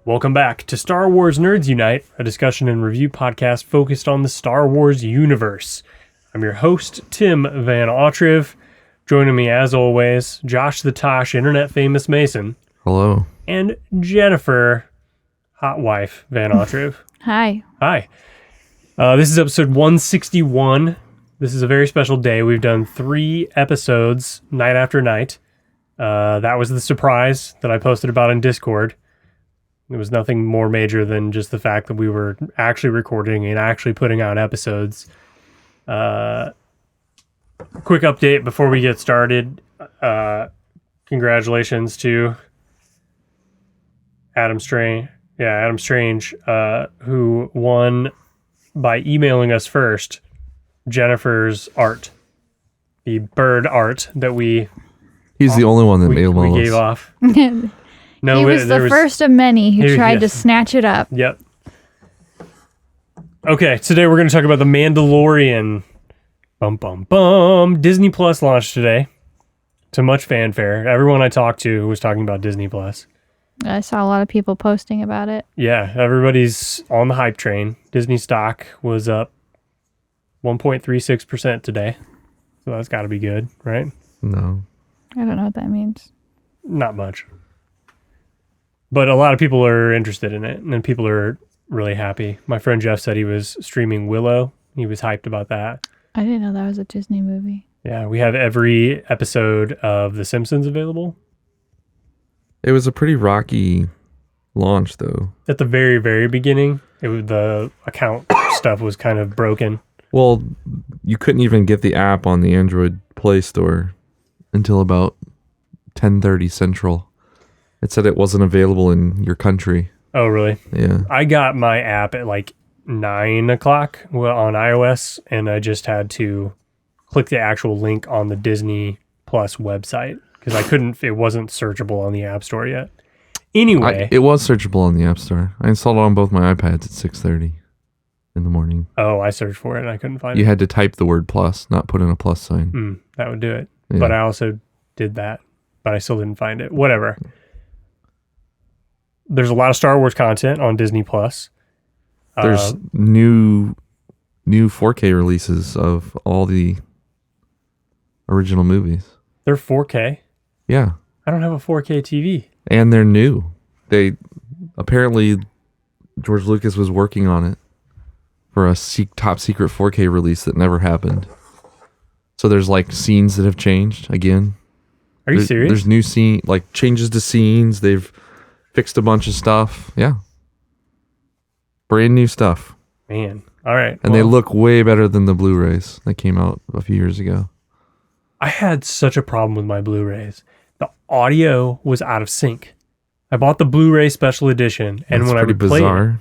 Welcome back to Star Wars Nerds Unite, a discussion and review podcast focused on the Star Wars universe. I'm your host, timvanautreve. Joining me, as always, Josh the Tosh, internet famous Mason. Hello. And Jennifer, hot wife, Van Autreve. Hi. Hi. This is episode 161. This is a very special day. We've done 3 episodes, night after night. That was the surprise that I posted about in Discord. It was nothing more major than just the fact that we were actually recording and actually putting out episodes. Quick update before we get started. Congratulations to Adam Strange. Yeah, Adam Strange, who won by emailing us first Jennifer's art. The bird art that He's the only one that made we gave off. No, he was the first of many who tried to snatch it up. Yep. Okay, today we're going to talk about The Mandalorian. Bum, bum, bum. Disney Plus launched today. To much fanfare. Everyone I talked to was talking about Disney Plus. I saw a lot of people posting about it. Yeah, everybody's on the hype train. Disney stock was up 1.36% today. So that's got to be good, right? No. I don't know what that means. Not much. But a lot of people are interested in it, and people are really happy. My friend Jeff said he was streaming Willow. He was hyped about that. I didn't know that was a Disney movie. Yeah, we have every episode of The Simpsons available. It was a pretty rocky launch, though. At the very, very beginning, the account stuff was kind of broken. Well, you couldn't even get the app on the Android Play Store until about 10:30 Central. It said it wasn't available in your country. Oh, really? Yeah. I got my app at like 9 o'clock on iOS, and I just had to click the actual link on the Disney Plus website because it wasn't searchable on the App Store yet. Anyway. It was searchable on the App Store. I installed it on both my iPads at 6:30 in the morning. Oh, I searched for it and I couldn't find it. You had to type the word plus, not put in a plus sign. That would do it. Yeah. But I also did that, but I still didn't find it. Whatever. There's a lot of Star Wars content on Disney Plus. There's new 4K releases of all the original movies. They're 4K. Yeah. I don't have a 4K TV. And they're new. They apparently George Lucas was working on it for a top secret 4K release that never happened. So there's like scenes that have changed again. Are you serious? There's new changes to scenes. They've fixed a bunch of stuff. Yeah. Brand new stuff. Man. All right. And they look way better than the Blu-rays that came out a few years ago. I had such a problem with my Blu-rays. The audio was out of sync. I bought the Blu-ray special edition, and when I would play it,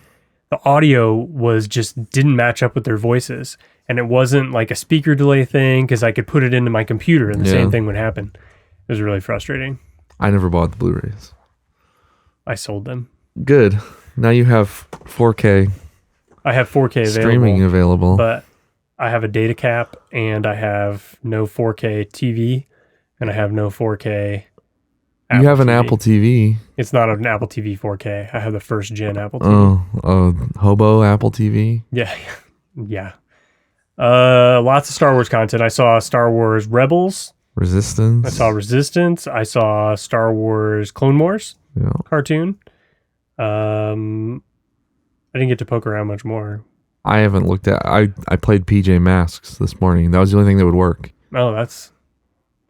the audio didn't match up with their voices. And it wasn't like a speaker delay thing because I could put it into my computer and the same thing would happen. It was really frustrating. I never bought the Blu-rays. I sold them. Good. Now you have 4K. I have 4K streaming available. But I have a data cap, and I have no 4K TV, and I have no 4K You have an TV. Apple TV. It's not an Apple TV 4K. I have the first gen Apple TV. Oh, hobo Apple TV? Yeah. Yeah. Lots of Star Wars content. I saw Star Wars Rebels. Resistance. I saw Resistance. I saw Star Wars Clone Wars cartoon. I didn't get to poke around much more. I haven't looked at... I played PJ Masks this morning. That was the only thing that would work. Oh, that's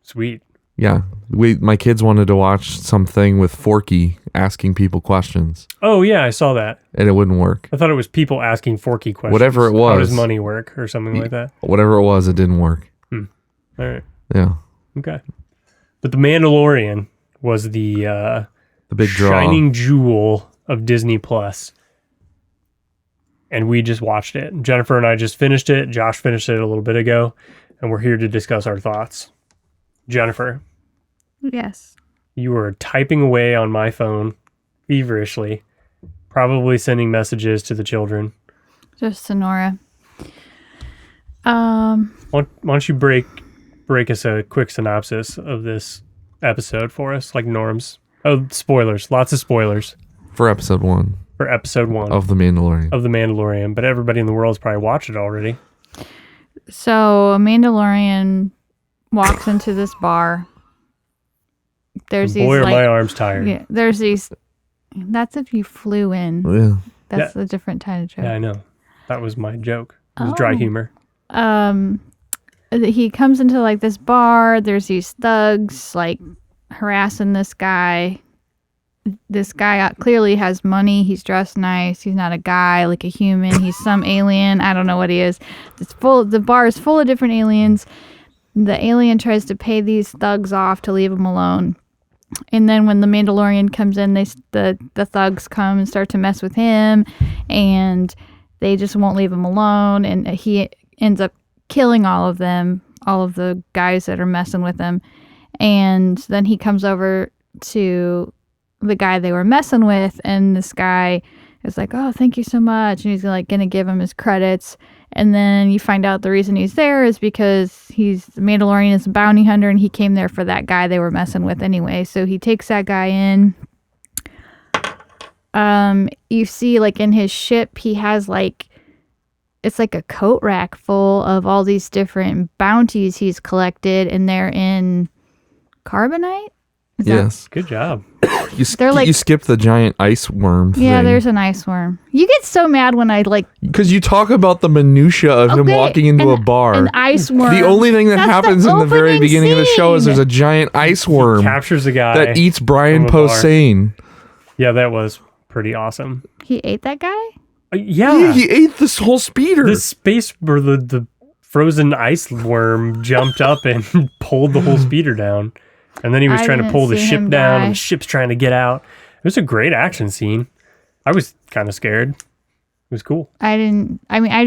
sweet. Yeah. My kids wanted to watch something with Forky asking people questions. Oh, yeah, I saw that. And it wouldn't work. I thought it was people asking Forky questions. Whatever it was. How does money work or something like that? Whatever it was, it didn't work. All right. Yeah. Okay. But The Mandalorian was the big draw. Shining jewel of Disney Plus. And we just watched it. Jennifer and I just finished it. Josh finished it a little bit ago. And we're here to discuss our thoughts. Jennifer. Yes. You were typing away on my phone feverishly, probably sending messages to the children. Just Sonora. Why don't you break us a quick synopsis of this episode for us, like norms? Oh, spoilers. Lots of spoilers. For episode 1 for episode 1 of The Mandalorian. of The Mandalorian, but everybody in the world's probably watched it already. So a Mandalorian walks into this bar. There's Boy, these are like my arms tired. yeah, there's these. That's if you flew in. Yeah. That's a different kind of joke. Yeah, I know. That was my joke. It was dry humor. He comes into like this bar. There's these thugs like harassing this guy. This guy clearly has money. He's dressed nice. He's not a guy, like a human. He's some alien. I don't know what he is. The bar is full of different aliens. The alien tries to pay these thugs off to leave him alone. And then when the Mandalorian comes in, the thugs come and start to mess with him, and they just won't leave him alone. And he ends up killing all of them, all of the guys that are messing with him. And then he comes over to the guy they were messing with, and this guy is like, "Oh, thank you so much," and he's like gonna give him his credits. And then you find out the reason he's there is because the Mandalorian is a bounty hunter, and he came there for that guy they were messing with anyway. So he takes that guy in. You see, like in his ship, he has like, it's like a coat rack full of all these different bounties he's collected, and they're in carbonite. Yes. Good job. You skipped the giant ice worm thing. Yeah, there's an ice worm. You get so mad when I like... Because you talk about the minutia of him walking into a bar. An ice worm. The only thing that That's happens the in the very opening beginning of the show is scene. there's a giant ice worm Captures a guy that eats Brian from a bar. Posehn. Yeah, that was pretty awesome. He ate that guy? Yeah. He ate this whole speeder. The space where the frozen ice worm jumped up and pulled the whole speeder down. And then he was I trying to didn't pull the see ship him down, die. and the ship's trying to get out. It was a great action scene. I was kind of scared. It was cool. I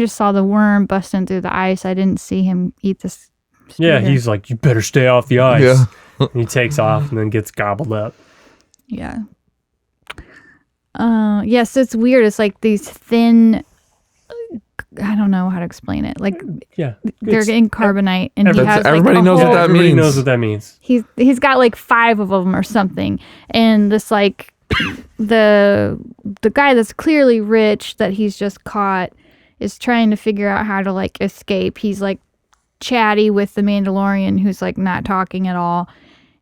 just saw the worm busting through the ice. I didn't see him eat this. Yeah, he's like, "You better stay off the ice." Yeah. And he takes off and then gets gobbled up. Yeah. Yes, it's weird. It's like these thin. I don't know how to explain it. Like Yeah. they're in carbonite, and he Everybody- has everybody like a knows what whole, that Everybody means. knows what that means. He's got like 5 of them or something, and this like the guy that's clearly rich that he's just caught is trying to figure out how to like escape. He's like chatty with the Mandalorian, who's like not talking at all,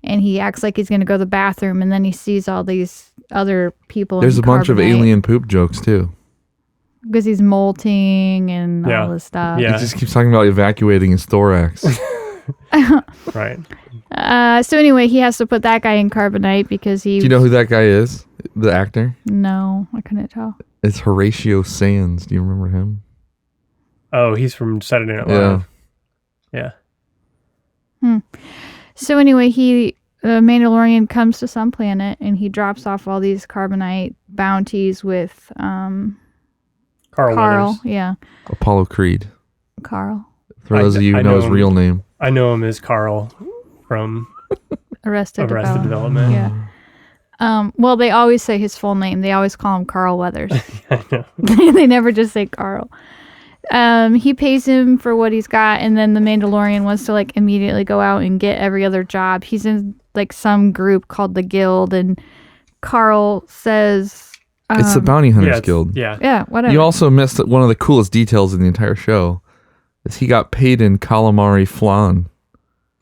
and he acts like he's gonna go to the bathroom, and then he sees all these other people. There's in a bunch of carbonite alien poop jokes too. because he's molting and all this stuff. Yeah. He just keeps talking about evacuating his thorax. Right. So anyway, he has to put that guy in carbonite because he. Do you know who that guy is? The actor? No, I couldn't tell. It's Horatio Sands. Do you remember him? Oh, he's from Saturday Night Live. Yeah. So anyway, the Mandalorian comes to some planet and he drops off all these carbonite bounties with Carl Carl. Weathers. Yeah, Apollo Creed. Carl. For those of you I who know his know him. real name. I know him as Carl from Arrested Arrested Development. Yeah. Well, they always say his full name. They always call him Carl Weathers. I know. They never just say Carl. He pays him for what he's got, and then the Mandalorian wants to like immediately go out and get every other job. He's in like some group called the Guild, and Carl says, It's the Bounty Hunters Yeah, Guild. Yeah. "Yeah, whatever." You also missed one of the coolest details in the entire show. Is he got paid in calamari flan.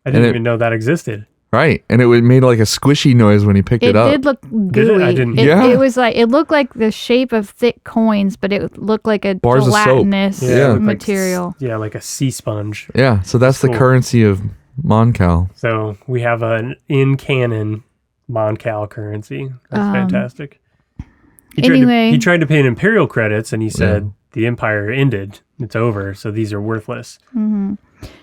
I didn't And even know that existed. Right. And it made like a squishy noise when he picked it It up. did look Did it? gooey. I didn't- Yeah. It was like it looked like the shape of thick coins, but it looked like a Bars of soap. gelatinous Yeah. it looked like material. like a sea sponge. Yeah. So that's the Cool. currency of Moncal. So we have an in-canon Moncal currency. That's fantastic. Anyway. He tried to pay an Imperial credits, and he said the Empire ended. It's over, so these are worthless.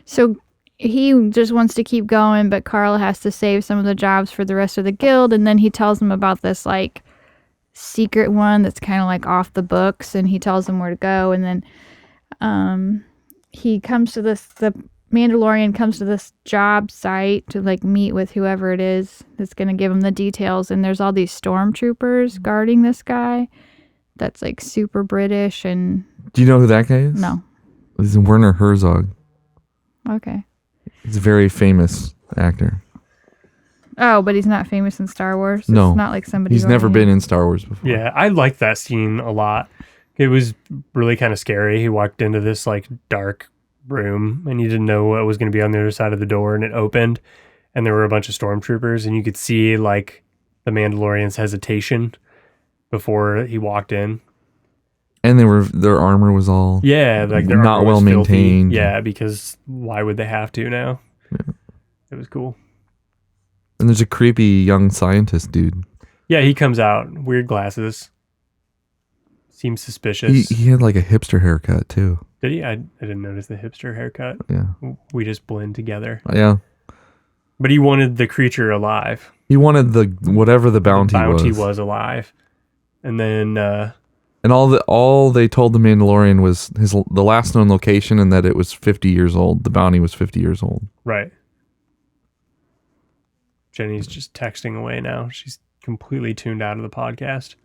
So he just wants to keep going, but Carl has to save some of the jobs for the rest of the guild, and then he tells them about this like secret one that's kind of like off the books, and he tells them where to go, and then he comes to the Mandalorian comes to this job site to like meet with whoever it is that's going to give him the details, and there's all these stormtroopers guarding this guy that's like super British. And Do you know who that guy is? no. He's Werner Herzog. Okay. He's a very famous actor. Oh, but he's not famous in Star Wars? No. It's not like somebody He's going never been in Star Wars before. Yeah, I liked that scene a lot. It was really kind of scary. He walked into this like dark room and you didn't know what was going to be on the other side of the door, and it opened and there were a bunch of stormtroopers and you could see like the Mandalorian's hesitation before he walked in. And their armor was all like their not armor was well filthy. maintained. Yeah, because why would they have to now? Yeah. It was cool. And there's a creepy young scientist dude. Yeah, he comes out, weird glasses. Seems suspicious. He had like a hipster haircut too. Did he? I didn't notice the hipster haircut. Yeah. We just blend together. Yeah. But he wanted the creature alive. He wanted whatever the bounty was. The bounty was alive. And then and all they told the Mandalorian was the last known location, and that it was 50 years old. The bounty was 50 years old. Right. Jenny's just texting away now. She's completely tuned out of the podcast.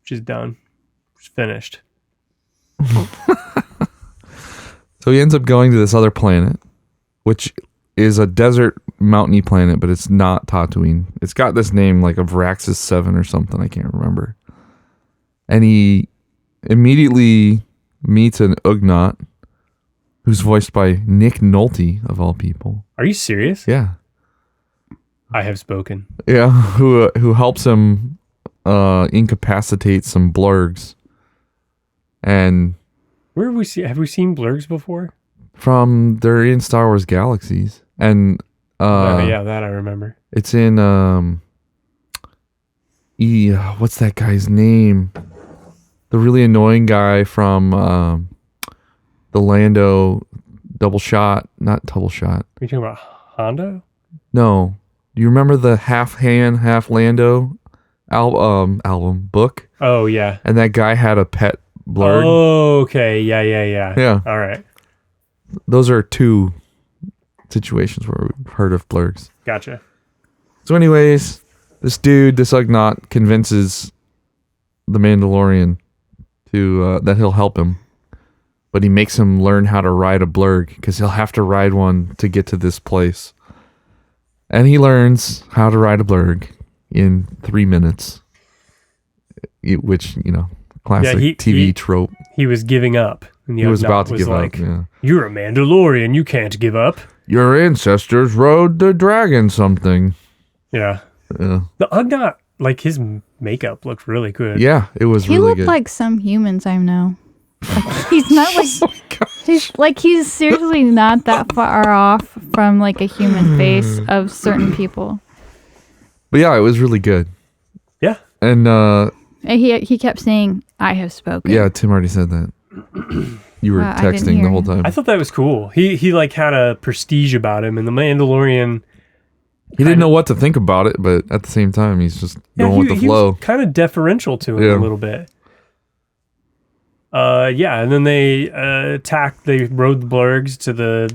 She's done. She's finished. So he ends up going to this other planet, which is a desert mountainy planet, but it's not Tatooine. It's got this name like Avraxis 7 or something. I can't remember. And he immediately meets an Ugnaught who's voiced by Nick Nolte, of all people. Are you serious? Yeah. I have spoken. Yeah, who helps him incapacitate some blurgs. And Where have we seen blurgs before? they're in Star Wars Galaxies. And yeah, that I remember. it's in what's that guy's name? The really annoying guy from the Lando double shot, not double shot. Are you talking about Hondo? No. Do you remember the half Han, half Lando album book? Oh, yeah. And that guy had a pet blurg. Oh, okay. Yeah. Yeah. All right. Those are two situations where we've heard of blurgs. Gotcha. So anyways, this Ugnaught convinces the Mandalorian to that he'll help him. But he makes him learn how to ride a blurg because he'll have to ride one to get to this place. And he learns how to ride a blurg in 3 minutes, which, classic TV trope. He was giving up. And the He was Ugnaught about to give like, up. Yeah. You're a Mandalorian. You can't give up. Your ancestors rode the dragon something. Yeah. Yeah. The Ugnaught, like his makeup looked really good. Yeah, it was He really looked good. like some humans I know. Like, he's not like he's seriously not that far off from like a human face of certain people. But yeah, it was really good. Yeah. And And he kept saying, "I have spoken." yeah, Tim already said that. You were I didn't texting hear the whole him. time. I thought that was cool. He like had a prestige about him, and the Mandalorian. He didn't know what to think about it, but at the same time, he's just going with the flow. Was kind of deferential to him Yeah. a little bit. And then they attacked. They rode the blurgs to the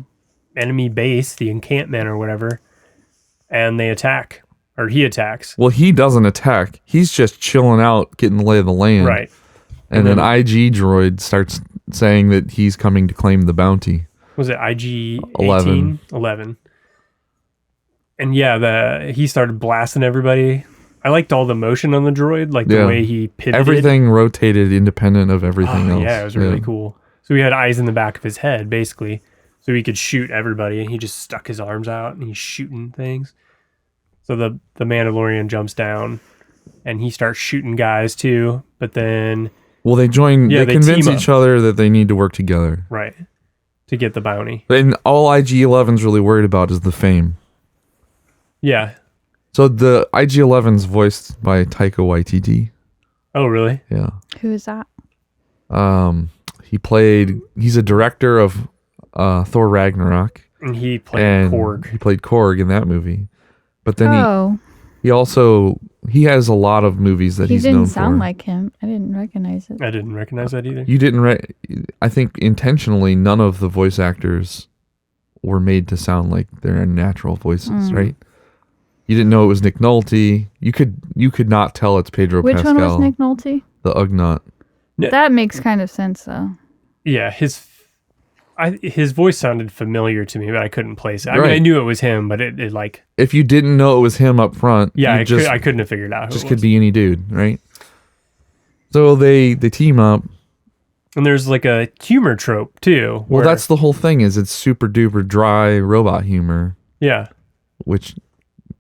enemy base, the encampment or whatever, and they attack, or he attacks. Well, he doesn't attack. He's just chilling out, getting the lay of the land. Right. And then IG droid starts saying that he's coming to claim the bounty. Was it IG 11? 11. And yeah, he started blasting everybody. I liked all the motion on the droid, like the Yeah. way he pivoted. Everything rotated independent of everything else. Yeah, it was really cool. So he had eyes in the back of his head, basically, so he could shoot everybody. And he just stuck his arms out and he's shooting things. So the Mandalorian jumps down and he starts shooting guys too. But then, Well, they join. Yeah, they they convince team each other that they need to work together. right, to get the bounty. And all IG-11's really worried about is the fame. Yeah. So the IG-11's voiced by Taika Waititi. Oh, really? Yeah. Who is that? He's a director of Thor Ragnarok. And he played And Korg. he played Korg in that movie. But then Oh, he has a lot of movies that he he's known didn't sound for. like him. I didn't recognize it. I didn't recognize that either. You didn't I think intentionally none of the voice actors were made to sound like their natural voices, right? You didn't know it was Nick Nolte. You could not tell it's Pedro Which Pascal. one was Nick Nolte? The Ugnaught. Yeah. That makes kind of sense though. Yeah, his voice sounded familiar to me, but I couldn't place it. I mean, Right. I knew it was him, but it like, If you didn't know it was him up front, yeah, you I couldn't have figured out who just it could was. be any dude, right? So they team up. And there's like a humor trope too. Well, where- that's the whole thing. Is it's super duper dry robot humor, yeah, which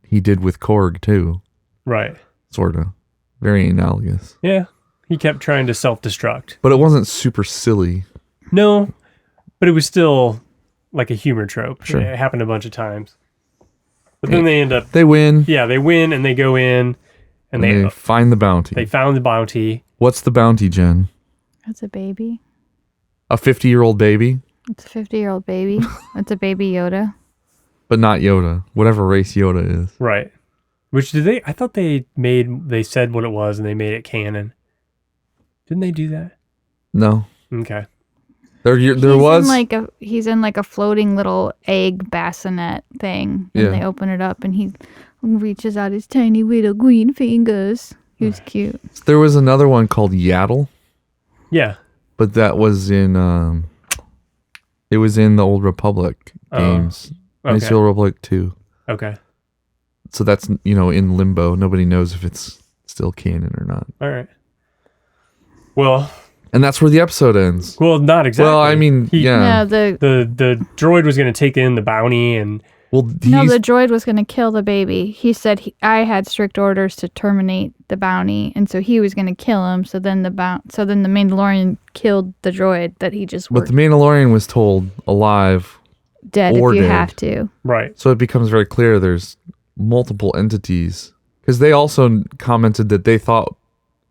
he did with Korg too, right. sorta. Very analogous, Yeah, he kept trying to self-destruct. but it wasn't super silly. No, but it was still like a humor trope. Sure. It happened a bunch of times. But then they end up, They win, yeah, they win and they go in and and they find the bounty. they found the bounty. What's the bounty, Jen? It's a baby. A 50-year-old baby, It's a 50-year-old baby. It's a baby Yoda. but not Yoda. Whatever race Yoda is. Right. Which did they? I thought they said what it was and they made it canon. Didn't they do that? No, Okay. there was He's in like a floating little egg bassinet thing, and Yeah. they open it up, and he reaches out his tiny little green fingers. He was cute. there was another one called Yaddle, Yeah. but that was in it was in the Old Republic games. Okay. Knights of the Old Republic 2. Okay. So that's, in limbo. Nobody knows if it's still canon or not. All right. Well, And that's where the episode ends. not exactly. Well, I mean, yeah. No, The droid was going to take in the bounty and Well, the droid was going to kill the baby. He said I had strict orders to terminate the bounty, and so he was going to kill him. So then the Mandalorian killed the droid that he just but worked the Mandalorian was told alive, dead or if you dead. have to. right. so it becomes very clear there's multiple entities. Because they also commented that they thought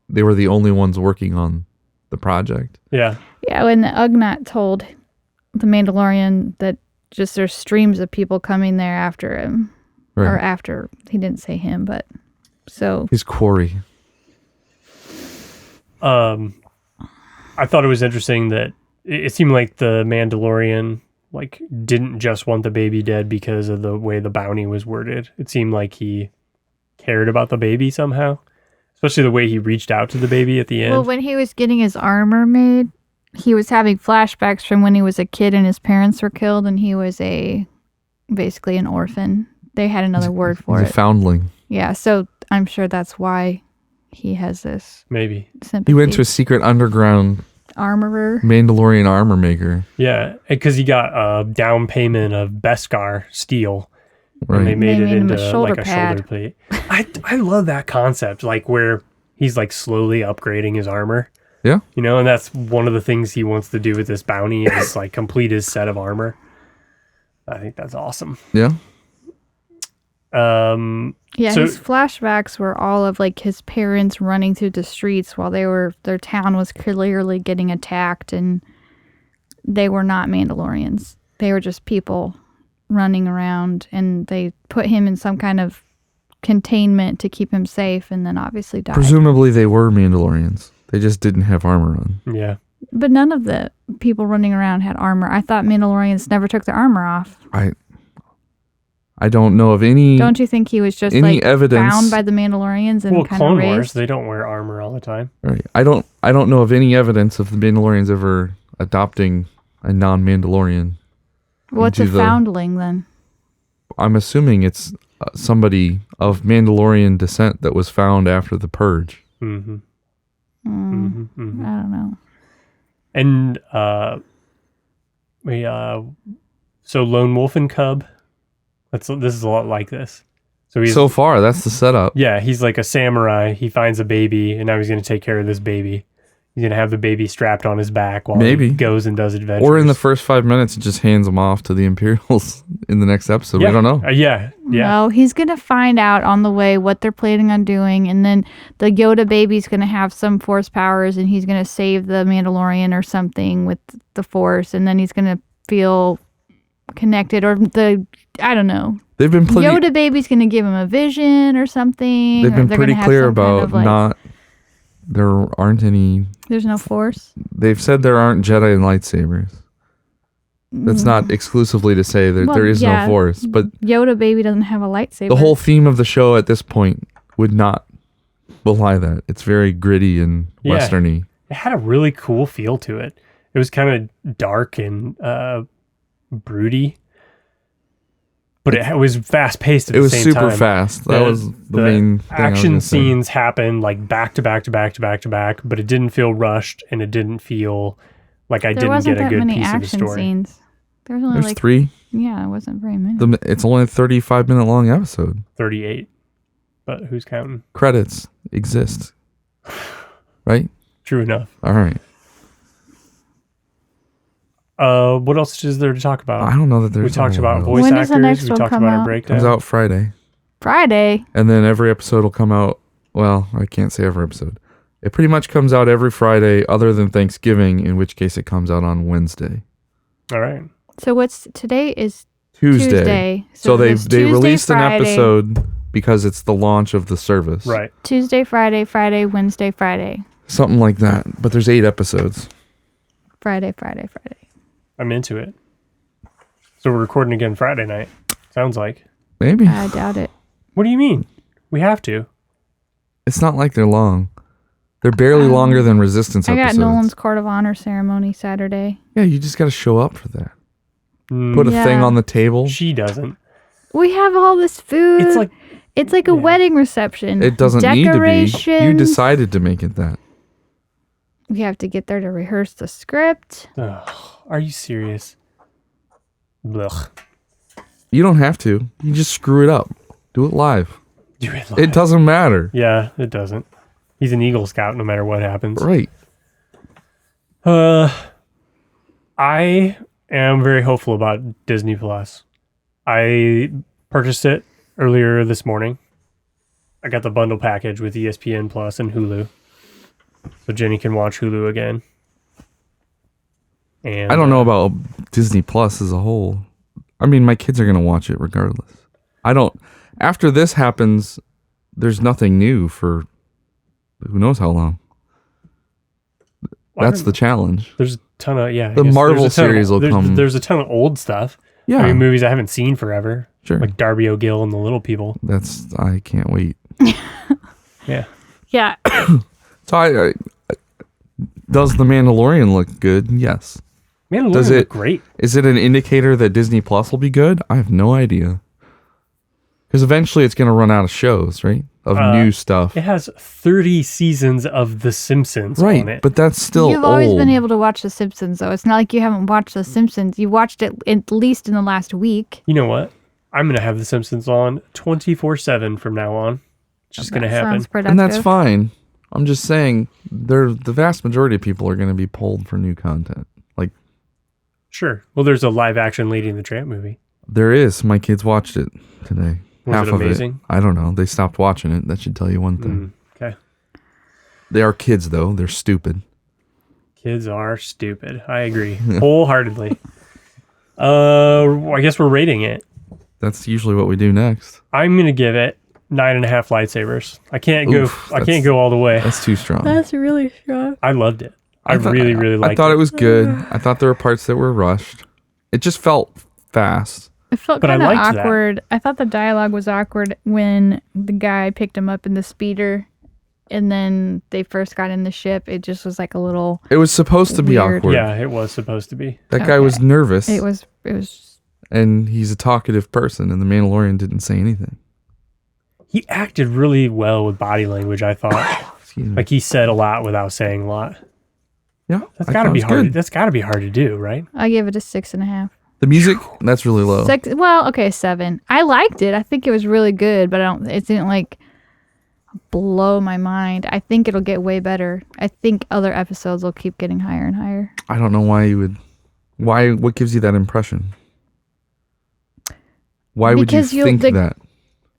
they were the only ones working on the project. Yeah. Yeah, when the Ugnaught told the Mandalorian that just there's streams of people coming there after him, or Right. after he didn't say him, but so His quarry. I thought it was interesting that it seemed like the Mandalorian didn't just want the baby dead because of the way the bounty was worded. It seemed like he cared about the baby somehow, especially the way he reached out to the baby at the end. well, when he was getting his armor made, he was having flashbacks from when he was a kid and his parents were killed, and he was basically an orphan. They had another word for He's it. a foundling. Yeah, so I'm sure that's why he has this Maybe. sympathy. He went to a secret underground armorer. Mandalorian armor maker. Yeah, because he got a down payment of Beskar steel. And they Right. made They it made him into a shoulder like a pad. shoulder plate. I love that concept, like where he's like slowly upgrading his armor. Yeah. And that's one of the things he wants to do with this bounty is like complete his set of armor. I think that's awesome. Yeah. Yeah, So- his flashbacks were all of like his parents running through the streets while their town was clearly getting attacked, and they were not Mandalorians. They were just people running around, and they put him in some kind of containment to keep him safe, and then obviously died. Presumably they were Mandalorians. They just didn't have armor on. Yeah. But none of the people running around had armor. I thought Mandalorians never took their armor off. I don't know of any. Don't you think he was just Any like evidence- found by the Mandalorians and Well, kind of Clone Wars, raised? they don't wear armor all the time. Right. I don't know of any evidence of the Mandalorians ever adopting a non-Mandalorian. What's a into the- foundling then? I'm assuming it's somebody of Mandalorian descent that was found after the purge. Mm-hmm. Mm, Mm-hmm. I don't know. And so Lone Wolf and Cub. This is a lot like this. So he's So far, that's the setup. he's like a samurai. He finds a baby, and now he's going to take care of this baby. He's going to have the baby strapped on his back while Maybe. he goes and does adventures. Or in the first 5 minutes, it just hands them off to the Imperials in the next episode. yeah. We don't know. Yeah. No, he's gonna find out on the way what they're planning on doing, and then the Yoda baby's gonna have some Force powers, and he's gonna save the Mandalorian or something with the Force, and then he's gonna feel connected, or I don't know. They've been pretty. Yoda baby's gonna give him a vision or something. They've or been they're pretty gonna have clear some kind about of, like, not. There aren't any. There's no Force. They've said there aren't Jedi and lightsabers. That's not exclusively to say that Well, there is yeah. no Force, but Yoda baby doesn't have a lightsaber. the whole theme of the show at this point would not belie that. It's very gritty and Yeah. westerny. It had a really cool feel to it. It was kind of dark and broody, but it was fast paced at It the was same super time. fast. That was the main thing I was action gonna say. scenes happened like back to back to back to back to back, but it didn't feel rushed and it didn't feel like I There didn't wasn't get a that good many piece of the action story. scenes. There was only There's like 3. Yeah, it wasn't very many. It's only a 35-minute long episode. 38, but who's counting? Credits exist. Right? True enough. All right. What else is there to talk about? I don't know that there's. We talked a lot about else. voice When does the actors. next We one talked come about our out? breakdown. Comes out Friday, Friday. and then every episode will come out. Well, I can't say every episode. It pretty much comes out every Friday, other than Thanksgiving, in which case it comes out on Wednesday. All right. So today is Tuesday. Tuesday. So they there's Tuesday, released an Friday, episode because it's the launch of the service. Right. Tuesday, Friday, Friday, Wednesday, Friday. Something like that. But there's 8 episodes. Friday, Friday, Friday. I'm into it. So we're recording again Friday night. Sounds like. Maybe. I doubt it. What do you mean? We have to. It's not like they're long. They're barely longer than Resistance I got episodes. Nolan's Court of Honor ceremony Saturday. Yeah, you just got to show up for that. Mm, Put a Yeah. thing on the table. she doesn't. We have all this food. It's like a wedding reception. It doesn't need to be. You Decorations. decided to make it that. We have to get there to rehearse the script. ugh, are you serious? Blech. You don't have to. You just screw it up. Do it live. Do it live. It doesn't matter. Yeah, it doesn't. He's an Eagle Scout no matter what happens. Right. I am very hopeful about Disney Plus. I purchased it earlier this morning. I got the bundle package with ESPN Plus and Hulu. So Jenny can watch Hulu again. And I don't know about Disney Plus as a whole. I mean, my kids are going to watch it regardless. After this happens, there's nothing new for who knows how long. That's the challenge. There's a ton of, yeah. I The guess Marvel there's a ton of- series will come. There's a ton of old stuff. Yeah. I mean, movies I haven't seen forever. Sure. Like Darby O'Gill and the Little People. I can't wait. Yeah. Yeah. So I does The Mandalorian look good? Yes. Mandalorian Does looked it- great. Is it an indicator that Disney Plus will be good? I have no idea. Because eventually it's going to run out of shows, right? Of new stuff. It has 30 seasons of The Simpsons on Right, it. but that's still You've old. always been able to watch The Simpsons, though. It's not like you haven't watched The Simpsons. You watched it at least in the last week. You know what? I'm going to have The Simpsons on 24/7 from now on. It's just going to happen. Sounds productive. And that's fine. I'm just saying, the vast majority of people are going to be pulled for new content. Like, Sure. Well, there's a live action Lady and the Tramp movie. there is. My kids watched it today. Was Half it of amazing? it. I don't know. They stopped watching it. That should tell you one thing. Okay. They are kids, though. They're stupid. Kids are stupid. I agree wholeheartedly. I guess we're rating it. That's usually what we do next. I'm going to give it 9.5 lightsabers. I can't Oof, go. I can't go all the way. That's too strong. That's really strong. I loved it. I thought- really liked I thought it. it was good. I thought there were parts that were rushed. It just felt fast. It felt But I kind of liked that. awkward. I thought the dialogue was awkward when the guy picked him up in the speeder and then they first got in the ship. It just was like a little... It was supposed to be Weird. awkward. Yeah, it was supposed to be. That guy was nervous. It was... And he's a talkative person, and the Mandalorian didn't say anything. He acted really well with body language, I thought. Excuse me. Like he said a lot without saying a lot. Yeah, That's I got to thought be it was hard. good. That's got to be hard to do, right? I give it a 6.5. The music, that's really low. Well, okay, 7. I liked it. I think it was really good, but it didn't like blow my mind. I think it'll get way better. I think other episodes will keep getting higher and higher. I don't know why you would. What gives you that impression? Why would you Because think that?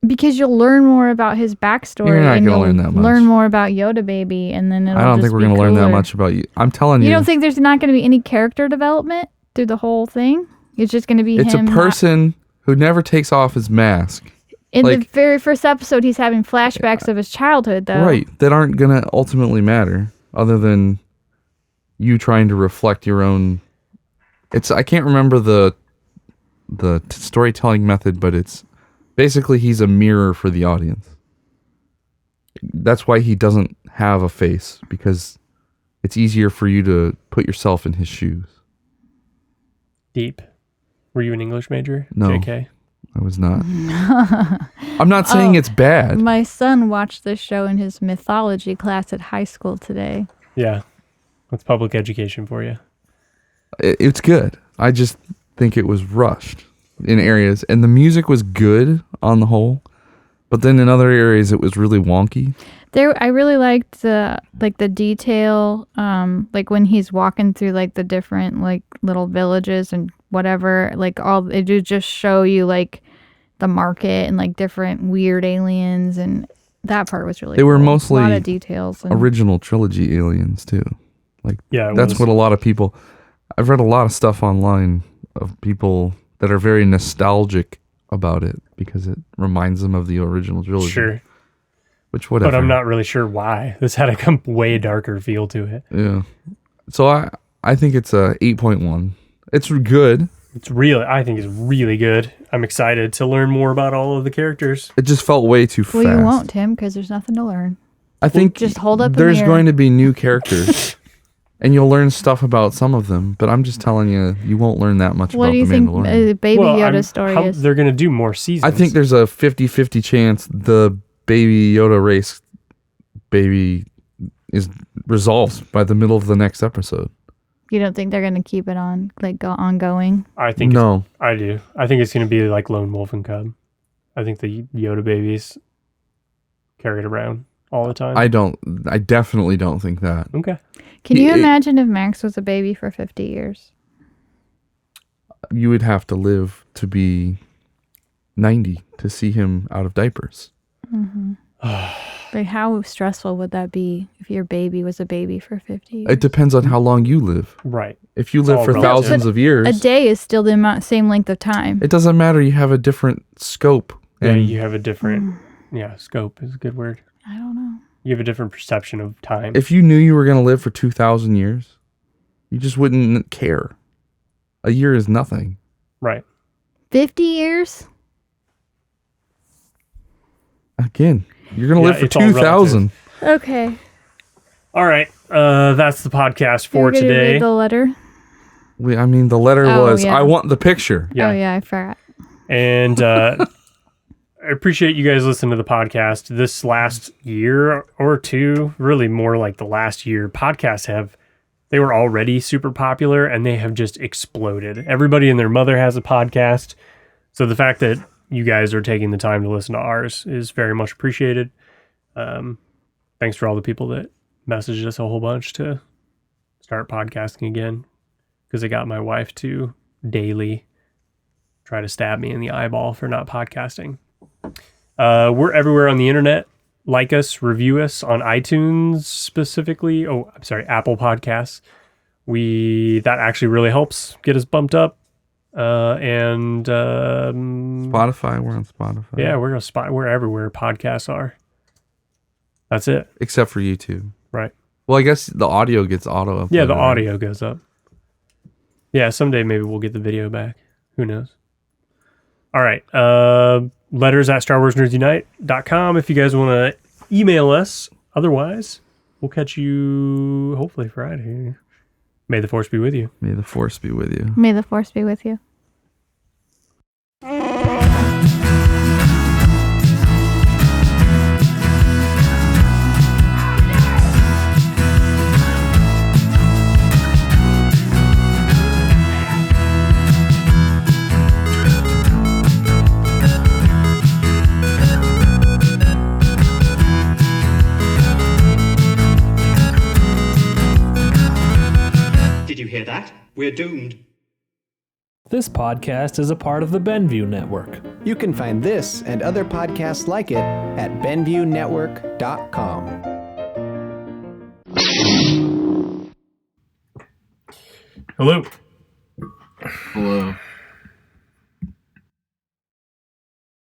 Because you'll learn more about his backstory. You're not and gonna you'll learn that much. Learn more about Yoda Baby, and then it'll I don't think just we're be going to learn that cooler. much about you. I'm telling you. You don't think there's not going to be any character development through the whole thing? It's just going to be it's him. a person who never takes off his mask. In the like- very first episode, he's having flashbacks of his childhood, though. Right. That aren't going to ultimately matter other than you trying to reflect your own. I can't remember the storytelling method, but it's basically he's a mirror for the audience. That's why he doesn't have a face, because it's easier for you to put yourself in his shoes. Deep. Were you an English major? No. JK? I was not. I'm not saying it's bad. My son watched this show in his mythology class at high school today. Yeah. That's public education for you. It's good. I just think it was rushed in areas. And the music was good on the whole. But then in other areas, it was really wonky. I really liked the detail, like when he's walking through like the different like little villages and whatever, like it would just show you like the market and like different weird aliens, and that part was really They were cool. mostly a lot of details and original trilogy aliens too. Like Yeah, that's what a lot of people. I've read a lot of stuff online of people that are very nostalgic about it because it reminds them of the original trilogy. Sure. Which whatever. But I'm not really sure why. This had a way darker feel to it. Yeah. So I think it's a 8.1. It's good. I think it's really good. I'm excited to learn more about all of the characters. It just felt way too well, fast. you won't, Tim, because there's nothing to learn. I think just hold up. there's going to be new characters, and you'll learn stuff about some of them. But I'm just telling you, you won't learn that much What about do you the think Mandalorian. Baby Yoda story is? They're going to do more seasons. I think there's a 50-50 chance the Baby Yoda race baby is resolved by the middle of the next episode. You don't think they're going to keep it on, like, ongoing? I think no. I do. I think it's going to be like Lone Wolf and Cub. I think the Yoda babies carried around all the time. I definitely don't think that. Okay. Can you imagine if Max was a baby for 50 years? You would have to live to be 90 to see him out of diapers. Mm-hmm. Like, how stressful would that be if your baby was a baby for 50 years? It depends on how long you live. Right. If you It's live all for relative. thousands of years, A day is still the same length of time. it doesn't matter. You have a different scope. Yeah, And you have a different... Yeah, scope is a good word. I don't know. You have a different perception of time. if you knew you were going to live for 2,000 years, you just wouldn't care. A year is nothing. Right. 50 years? Again, you're going to live for it's all 2,000. Okay. All right. That's the podcast for You're gonna today. read the letter? I mean, the letter was, yeah. I want the picture. Yeah. Oh, yeah, I forgot. And I appreciate you guys listening to the podcast. This last year or two, really more like the last year, podcasts they were already super popular and they have just exploded. Everybody and their mother has a podcast. So the fact that you guys are taking the time to listen to ours is very much appreciated. Thanks for all the people that messaged us a whole bunch to start podcasting again, because I got my wife to daily try to stab me in the eyeball for not podcasting. We're everywhere on the internet. Like us, review us on iTunes specifically. Oh, I'm sorry, Apple Podcasts. That actually really helps get us bumped up. And Spotify, we're on Spotify. yeah, we're everywhere podcasts are. That's it. Except for YouTube. Right. Well, I guess the audio gets auto uploaded. Yeah, the audio goes up. Yeah, someday maybe we'll get the video back. Who knows? All right. Letters at starwarsnerdsunite.com if you guys want to email us. Otherwise, we'll catch you hopefully Friday. May the force be with you. May the force be with you. May the force be with you. Did you hear that? We're doomed. This podcast is a part of the Benview Network. You can find this and other podcasts like it at benviewnetwork.com. Hello. Hello.